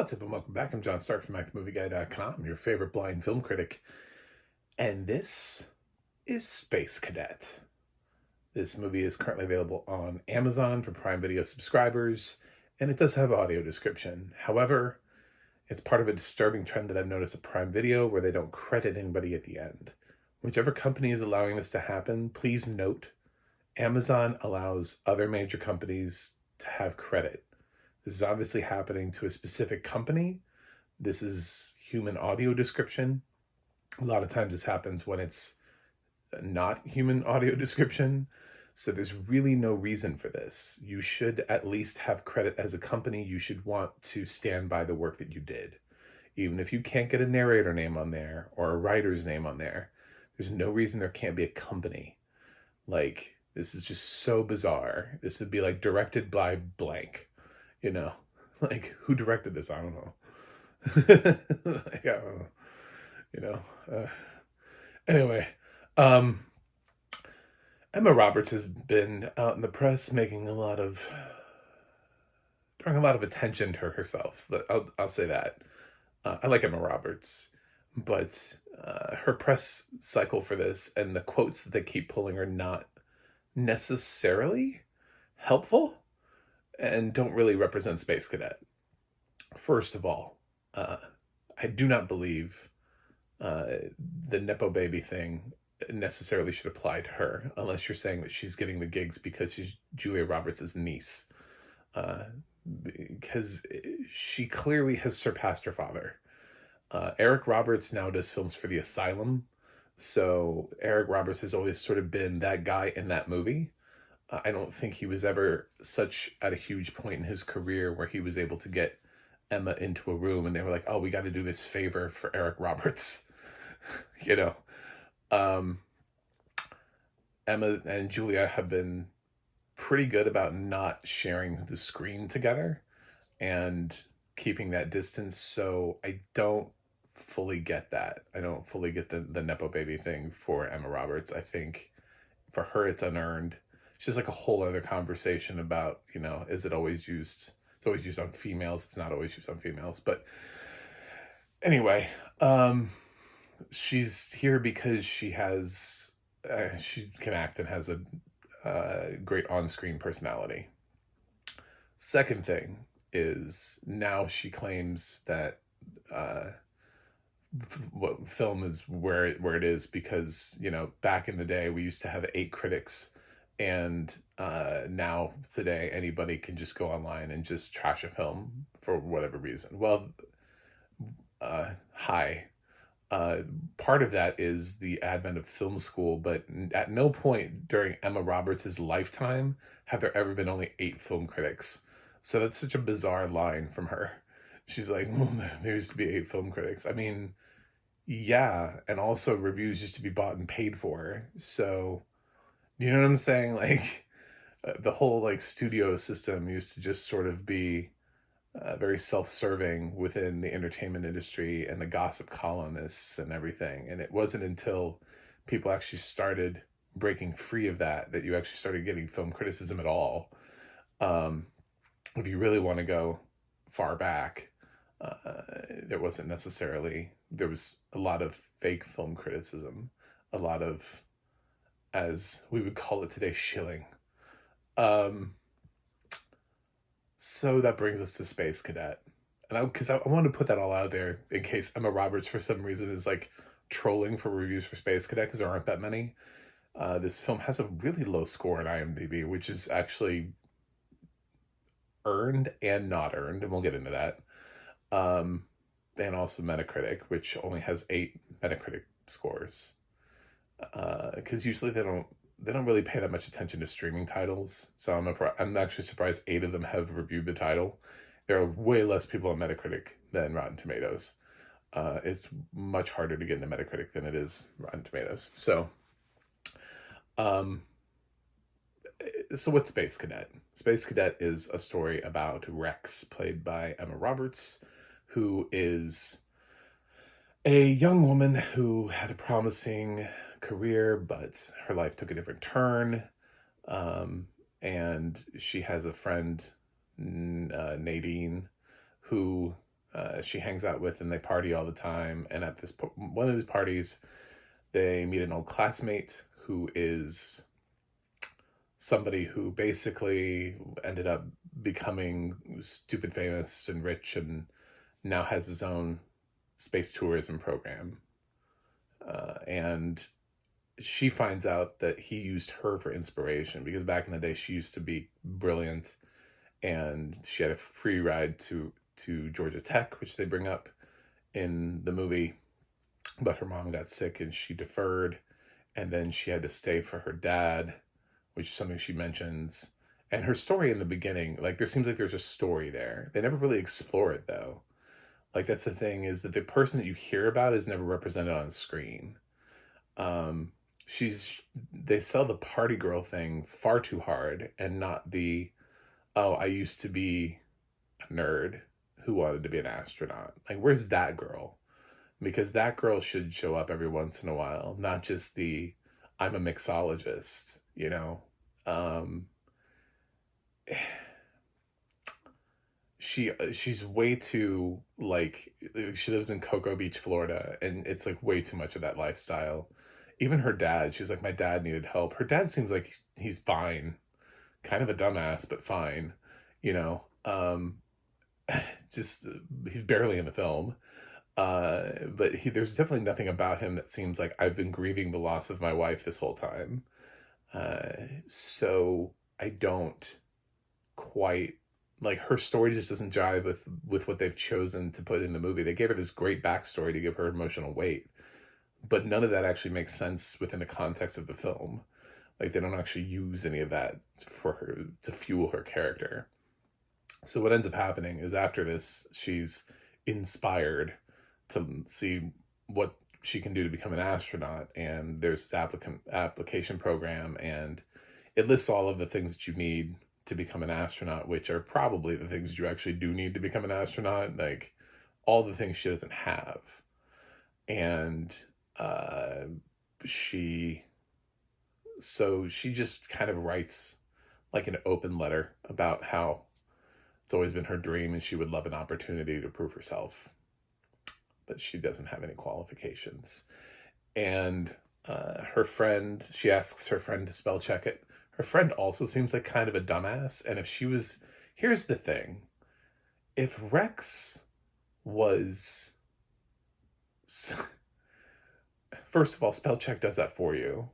What's up and welcome back. I'm John Stark from MacTheMovieGuy.com, your favorite blind film critic. And this is Space Cadet. This movie is currently available on Amazon for Prime Video subscribers, and it does have audio description. However, it's part of a disturbing trend that I've noticed at Prime Video where they don't credit anybody at the end. Whichever company is allowing this to happen, please note, Amazon allows other major companies to have credit. This is obviously happening to a specific company. This is human audio description. A lot of times this happens when it's not human audio description. So there's really no reason for this. You should at least have credit as a company. You should want to stand by the work that you did. Even if you can't get a narrator name on there or a writer's name on there, there's no reason there can't be a company. Like, this is just so bizarre. This would be like directed by blank. You know, like, who directed this? I don't know. Like, I don't know. You know. Anyway, Emma Roberts has been out in the press making drawing a lot of attention to herself. I'll say that. I like Emma Roberts, but her press cycle for this and the quotes that they keep pulling are not necessarily helpful and don't really represent Space Cadet. First of all, I do not believe the Nepo baby thing necessarily should apply to her, unless you're saying that she's getting the gigs because she's Julia Roberts' niece. Because she clearly has surpassed her father. Eric Roberts now does films for the Asylum, so Eric Roberts has always sort of been that guy in that movie. I don't think he was ever such at a huge point in his career where he was able to get Emma into a room and they were like, oh, we got to do this favor for Eric Roberts. You know, Emma and Julia have been pretty good about not sharing the screen together and keeping that distance. So I don't fully get that. I don't fully get the Nepo baby thing for Emma Roberts. I think for her, it's unearned. It's just like a whole other conversation about, you know, is it always used? It's always used on females. It's not always used on females. But anyway, she's here because she can act and has a great on-screen personality. Second thing is now she claims that what film is where it is because, you know, back in the day we used to have 8 critics. And now, today, anybody can just go online and just trash a film for whatever reason. Well, part of that is the advent of film school, but at no point during Emma Roberts' lifetime have there ever been only 8 film critics. So that's such a bizarre line from her. She's like, well, there used to be 8 film critics. I mean, yeah, and also reviews used to be bought and paid for. So... you know what I'm saying? Like, the whole, like, studio system used to just sort of be very self-serving within the entertainment industry and the gossip columnists and everything. And it wasn't until people actually started breaking free of that you actually started getting film criticism at all. If you really want to go far back, there was a lot of fake film criticism, a lot of, as we would call it today, shilling. So that brings us to Space Cadet. And because I wanted to put that all out there in case Emma Roberts, for some reason, is like trolling for reviews for Space Cadet, because there aren't that many. This film has a really low score on IMDb, which is actually earned and not earned, and we'll get into that. And also Metacritic, which only has 8 Metacritic scores. Because usually they don't really pay that much attention to streaming titles. So I'm actually surprised 8 of them have reviewed the title. There are way less people on Metacritic than Rotten Tomatoes. It's much harder to get into Metacritic than it is Rotten Tomatoes. So what's Space Cadet? Space Cadet is a story about Rex, played by Emma Roberts, who is a young woman who had a promising career, but her life took a different turn. And she has a friend, Nadine, who she hangs out with, and they party all the time. And at one of these parties, they meet an old classmate who is somebody who basically ended up becoming stupid famous and rich, and now has his own space tourism program. And she finds out that he used her for inspiration, because back in the day she used to be brilliant, and she had a free ride to Georgia Tech, which they bring up in the movie, but her mom got sick and she deferred, and then she had to stay for her dad, which is something she mentions. And her story in the beginning, like, there seems like there's a story there. They never really explore it though. Like, that's the thing, is that the person that you hear about is never represented on screen. Um, she's they sell the party girl thing far too hard, and not the, oh, I used to be a nerd who wanted to be an astronaut. Like, where's that girl? Because that girl should show up every once in a while, not just the, I'm a mixologist, you know? Um, she's way too, like, she lives in Cocoa Beach, Florida, and it's like way too much of that lifestyle. Even her dad, she's like, my dad needed help. Her dad seems like he's fine, kind of a dumbass, but fine, you know. Just he's barely in the film. But there's definitely nothing about him that seems like, I've been grieving the loss of my wife this whole time. So I don't quite, like, her story just doesn't jive with what they've chosen to put in the movie. They gave her this great backstory to give her emotional weight, but none of that actually makes sense within the context of the film. Like, they don't actually use any of that for her to fuel her character. So what ends up happening is, after this, she's inspired to see what she can do to become an astronaut, and there's this application program, and it lists all of the things that you need to become an astronaut, which are probably the things you actually do need to become an astronaut, like all the things she doesn't have. And she she just kind of writes like an open letter about how it's always been her dream and she would love an opportunity to prove herself, but she doesn't have any qualifications. And her friend, she asks her friend to spell check it. Her friend also seems like kind of a dumbass. And if she was, here's the thing, if Rex was, first of all, spell check does that for you.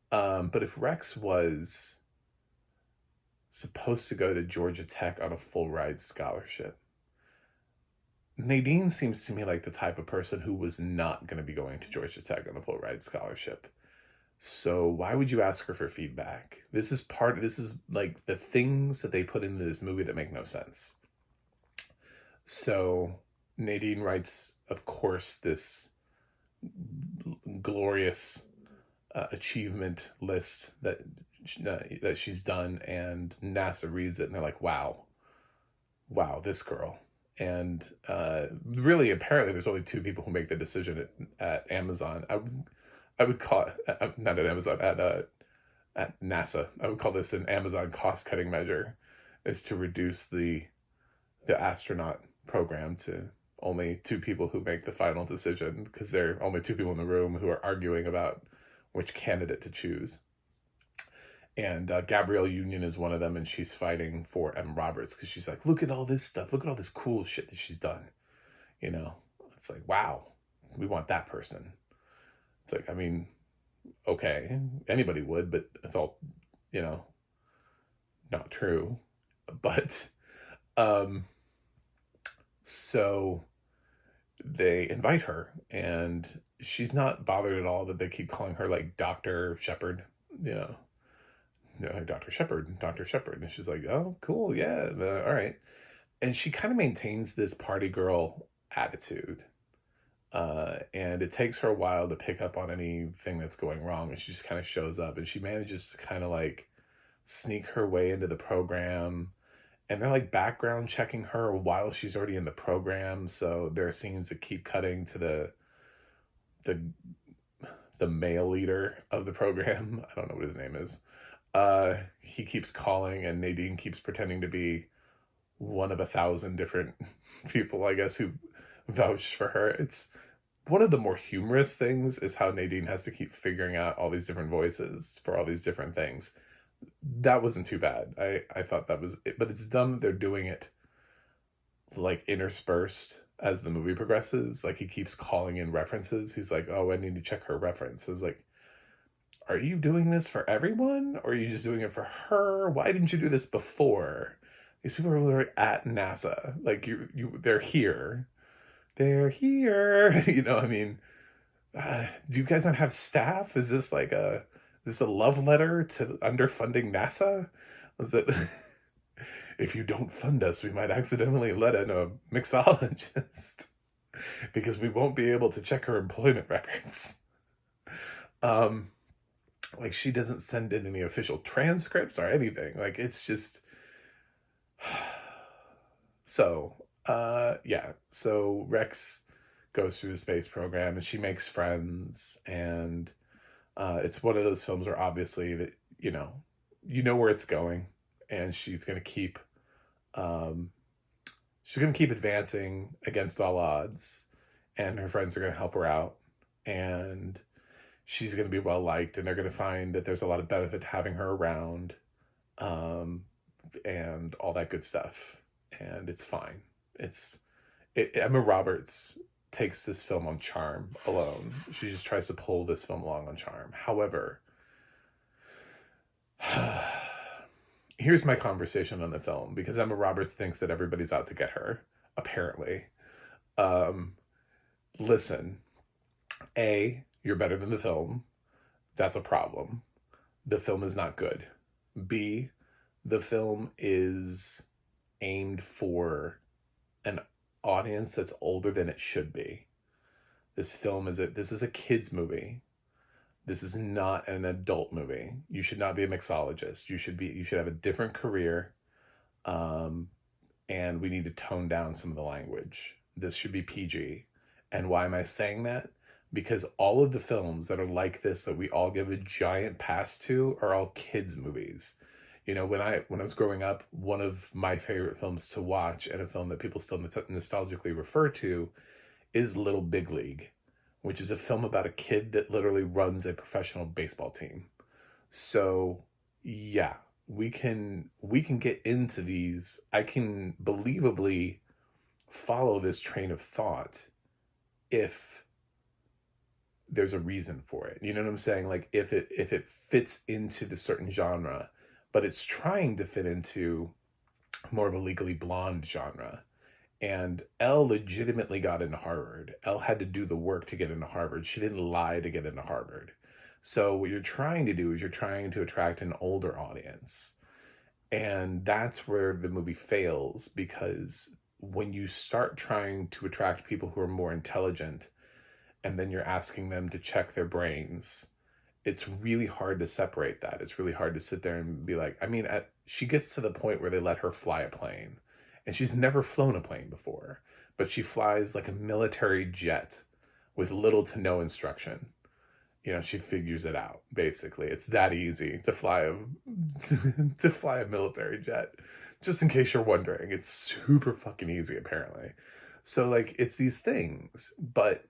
But if Rex was supposed to go to Georgia Tech on a full ride scholarship, Nadine seems to me like the type of person who was not going to be going to Georgia Tech on a full ride scholarship. So why would you ask her for feedback? This is like the things that they put into this movie that make no sense. So Nadine writes, of course, this glorious achievement list that she's done, and NASA reads it and they're like, wow, this girl. And really, apparently, there's only two people who make the decision at Amazon. I would call it, not at Amazon, at NASA. I would call this an Amazon cost cutting measure, is to reduce the astronaut program to only two people who make the final decision, because there are only two people in the room who are arguing about which candidate to choose. And Gabrielle Union is one of them, and she's fighting for Em Roberts, because she's like, look at all this stuff. Look at all this cool shit that she's done. You know, it's like, wow, we want that person. It's like, I mean, okay, anybody would, but it's all, you know, not true. But, so they invite her, and she's not bothered at all that they keep calling her like Dr. Shepard, you know. Like, Dr. Shepard, Dr. Shepard. And she's like, oh, cool, yeah, all right. And she kind of maintains this party girl attitude. And it takes her a while to pick up on anything that's going wrong. And she just kind of shows up, and she manages to kind of like sneak her way into the program. And they're like background checking her while she's already in the program. So there are scenes that keep cutting to the male leader of the program. I don't know what his name is. He keeps calling, and Nadine keeps pretending to be one of 1,000 different people, I guess, who vouched for her. It's one of the more humorous things is how Nadine has to keep figuring out all these different voices for all these different things. That wasn't too bad. I thought that was it, but it's dumb that they're doing it like interspersed as the movie progresses. Like he keeps calling in references. He's like, "Oh, I need to check her references." Like, are you doing this for everyone, or are you just doing it for her? Why didn't you do this before? These people are literally at NASA. Like they're here. They're here. I mean, do you guys not have staff? Is this like a love letter to underfunding NASA? Is it? If you don't fund us, we might accidentally let in a mixologist because we won't be able to check her employment records. Um, like she doesn't send in any official transcripts or anything. Like it's just so yeah. So Rex goes through the space program and she makes friends, and it's one of those films where obviously that you know where it's going, and um, she's gonna keep advancing against all odds, and her friends are gonna help her out, and she's gonna be well liked, and they're gonna find that there's a lot of benefit to having her around, um, and all that good stuff, and it's fine. Emma Roberts takes this film on charm alone. She just tries to pull this film along on charm. However, here's my conversation on the film, because Emma Roberts thinks that everybody's out to get her, apparently. Um, Listen, A, you're better than the film. That's a problem. The film is not good. B, the film is aimed for an audience that's older than it should be. This is a kid's movie. This is not an adult movie. You should not be a mixologist. You should have a different career. And we need to tone down some of the language. This should be PG. And why am I saying that? Because all of the films that are like this that we all give a giant pass to are all kids movies. When I was growing up, one of my favorite films to watch, and a film that people still nostalgically refer to, is Little Big League, which is a film about a kid that literally runs a professional baseball team. So, yeah, we can get into these. I can believably follow this train of thought if there's a reason for it. You know what I'm saying? Like if it fits into the certain genre, but it's trying to fit into more of a Legally Blonde genre. And Elle legitimately got into Harvard. Elle had to do the work to get into Harvard. She didn't lie to get into Harvard. So what you're trying to do is you're trying to attract an older audience. And that's where the movie fails, because when you start trying to attract people who are more intelligent, and then you're asking them to check their brains, it's really hard to separate that. It's really hard to sit there and be like, she gets to the point where they let her fly a plane, and she's never flown a plane before, but she flies like a military jet with little to no instruction. She figures it out. Basically, it's that easy to fly to fly a military jet. Just in case you're wondering, it's super fucking easy apparently. So like, it's these things, but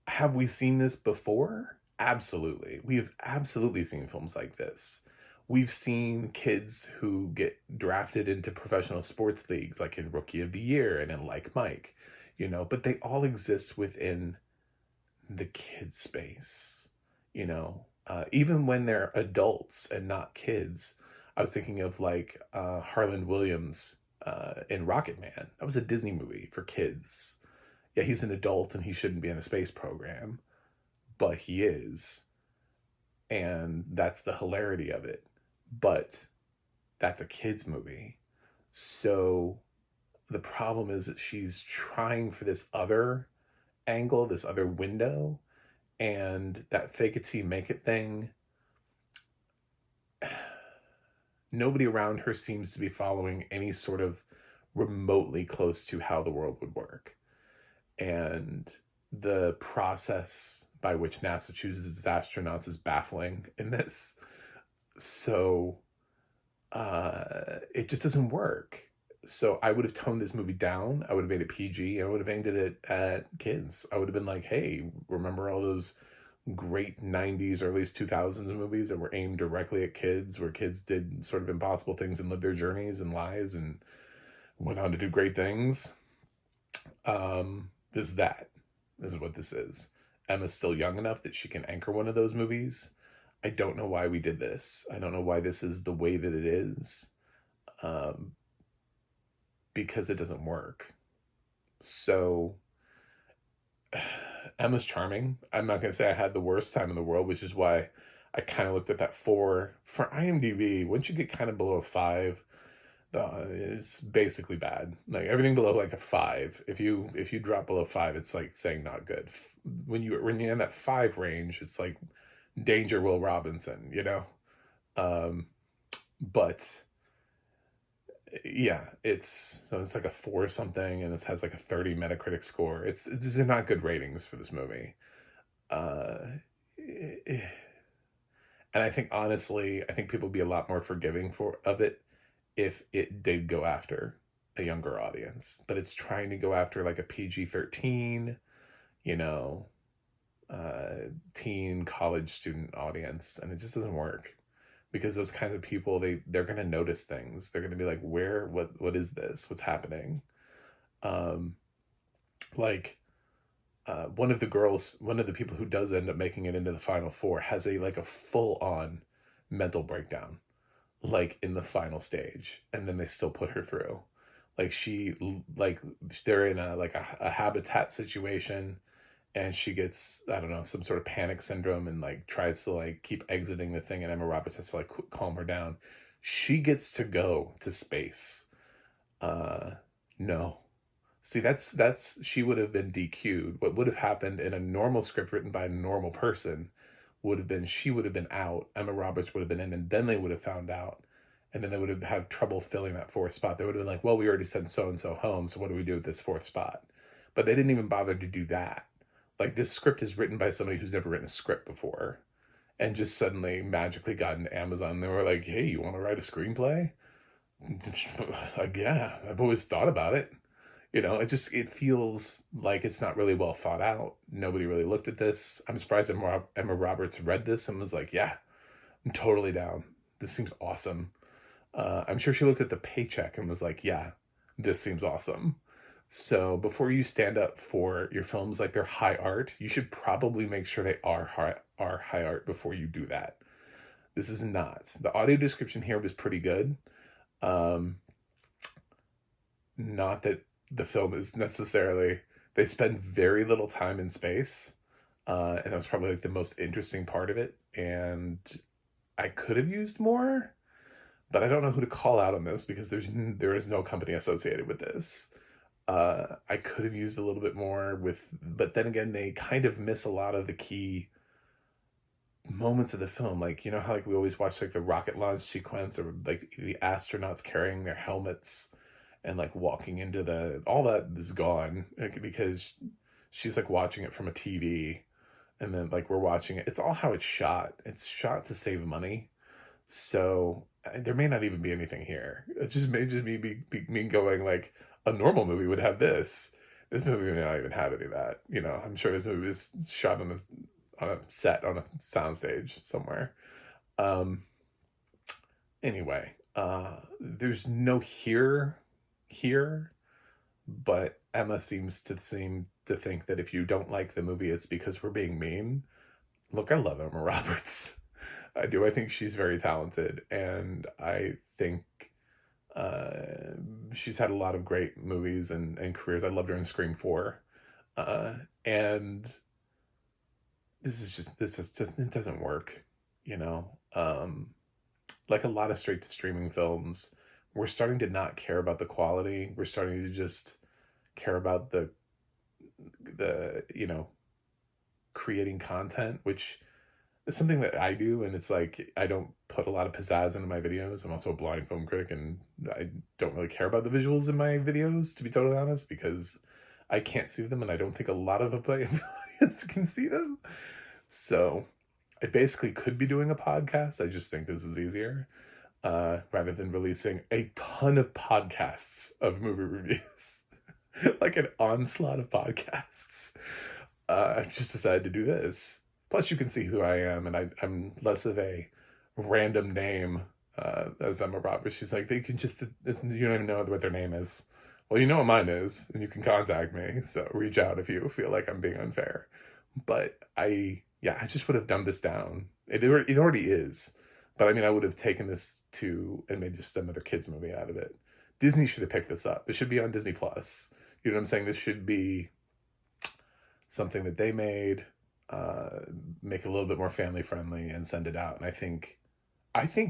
have we seen this before? Absolutely. We have absolutely seen films like this. We've seen kids who get drafted into professional sports leagues, like in Rookie of the Year and in Like Mike, but they all exist within the kid space, even when they're adults and not kids. I was thinking of like Harland Williams in Rocket Man. That was a Disney movie for kids. Yeah, he's an adult and he shouldn't be in a space program, but he is. And that's the hilarity of it. But that's a kid's movie. So the problem is that she's trying for this other angle, this other window, and that fake it till you make it thing. Nobody around her seems to be following any sort of remotely close to how the world would work. And the process by which NASA chooses its astronauts is baffling in this. So it just doesn't work. So I would have toned this movie down. I would have made it PG. I would have aimed it at kids. I would have been like, hey, remember all those great 90s or at least 2000s movies that were aimed directly at kids, where kids did sort of impossible things and lived their journeys and lives and went on to do great things. This is that. This is what this is. Emma's still young enough that she can anchor one of those movies. I don't know why we did this. I don't know why this is the way that it is. Um, because it doesn't work. So Emma's charming. I'm not going to say I had the worst time in the world, which is why I kind of looked at that 4. For IMDb, once you get kind of below a 5, it's basically bad. Like everything below like a 5. If you drop below 5, it's like saying not good. When you're in that 5 range, it's like Danger Will Robinson, you know? But yeah, it's like a 4 something, and it has like a 30 Metacritic score. These are not good ratings for this movie. Uh, and I think honestly, I think people would be a lot more forgiving of it if it did go after a younger audience. But it's trying to go after like a PG-13, you know, teen college student audience, and it just doesn't work. Because those kinds of people, they're going to notice things. They're going to be like, what is this? What's happening? Like, one of the people who does end up making it into the final 4 has a full on mental breakdown, like in the final stage. And then they still put her through. Like they're in a habitat situation, and she gets, I don't know, some sort of panic syndrome, and like tries to like keep exiting the thing, and Emma Roberts has to like calm her down. She gets to go to space. No. See, that's she would have been DQ'd. What would have happened in a normal script written by a normal person would have been, she would have been out, Emma Roberts would have been in, and then they would have found out. And then they would have had trouble filling that 4th spot. They would have been like, well, we already sent so-and-so home, so what do we do with this 4th spot? But they didn't even bother to do that. Like, this script is written by somebody who's never written a script before, and just suddenly magically got into Amazon. They were like, hey, you want to write a screenplay? Like, yeah, I've always thought about it. You know, it feels like it's not really well thought out. Nobody really looked at this. I'm surprised Emma Roberts read this and was like, yeah, I'm totally down. This seems awesome. I'm sure she looked at the paycheck and was like, yeah, this seems awesome. So before you stand up for your films like they're high art, you should probably make sure they are high art before you do that. This is not. The audio description here was pretty good. Not that the film is necessarily, they spend very little time in space, and that was probably like the most interesting part of it, and I could have used more, but I don't know who to call out on this because there is no company associated with this. I could have used a little bit more but then again, they kind of miss a lot of the key moments of the film. Like, you know how like we always watch like the rocket launch sequence, or like the astronauts carrying their helmets and like walking into all that is gone, like, because she's like watching it from a TV, and then like we're watching it. It's all how it's shot. It's shot to save money. So there may not even be anything here. It just may just me going like, a normal movie would have this. This movie may not even have any of that. You know, I'm sure this movie was shot on a set, on a soundstage somewhere. Anyway, there's no here, but Emma seems to think that if you don't like the movie, it's because we're being mean. Look, I love Emma Roberts. I do. I think she's very talented, and I think she's had a lot of great movies and careers. I loved her in Scream 4. And it doesn't work, you know? Like a lot of straight to streaming films, we're starting to not care about the quality. We're starting to just care about the you know, creating content, which is something that I do, and it's like I don't put a lot of pizzazz into my videos. I'm also a blind film critic, and I don't really care about the visuals in my videos, to be totally honest, because I can't see them, and I don't think a lot of the audience can see them. So I basically could be doing a podcast. I just think this is easier. rather than releasing a ton of podcasts of movie reviews, like an onslaught of podcasts. I've just decided to do this. Plus, you can see who I am, and I'm less of a random name as Emma Roberts. She's like, they can just, you don't even know what their name is. Well, you know what mine is, and you can contact me, so reach out if you feel like I'm being unfair. But I just would have dumbed this down. It already is. But I mean, I would have taken this to and made just another kids movie out of it. Disney should have picked this up. It should be on Disney Plus. You know what I'm saying? This should be something that they made, make it a little bit more family friendly, and send it out. And I think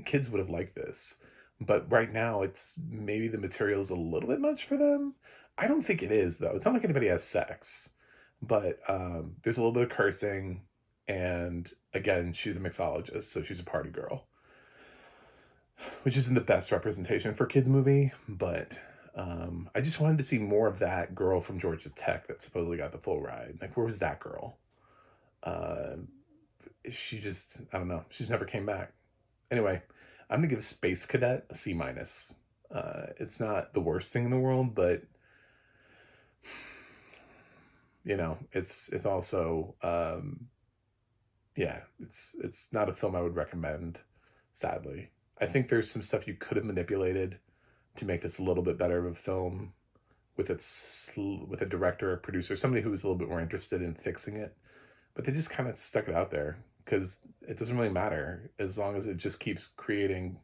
kids would have liked this. But right now, it's maybe the material is a little bit much for them. I don't think it is, though. It's not like anybody has sex, but there's a little bit of cursing, and again, she's a mixologist, so she's a party girl, which isn't the best representation for a kids movie. But I just wanted to see more of that girl from Georgia Tech that supposedly got the full ride. Like, where was that girl? She just, I don't know. She's never came back. Anyway, I'm gonna give Space Cadet a C minus. It's not the worst thing in the world, but you know, it's also yeah, it's not a film I would recommend, sadly. I think there's some stuff you could have manipulated to make this a little bit better of a film with with a director or producer, somebody who was a little bit more interested in fixing it. But they just kind of stuck it out there because it doesn't really matter as long as it just keeps creating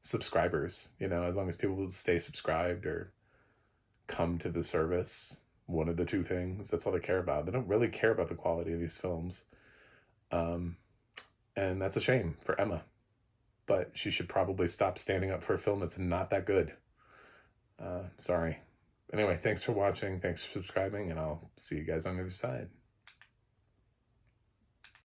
subscribers, you know, as long as people will stay subscribed or come to the service, one of the two things. That's all they care about. They don't really care about the quality of these films. And that's a shame for Emma. But she should probably stop standing up for a film that's not that good. Sorry. Anyway, thanks for watching. Thanks for subscribing, and I'll see you guys on the other side.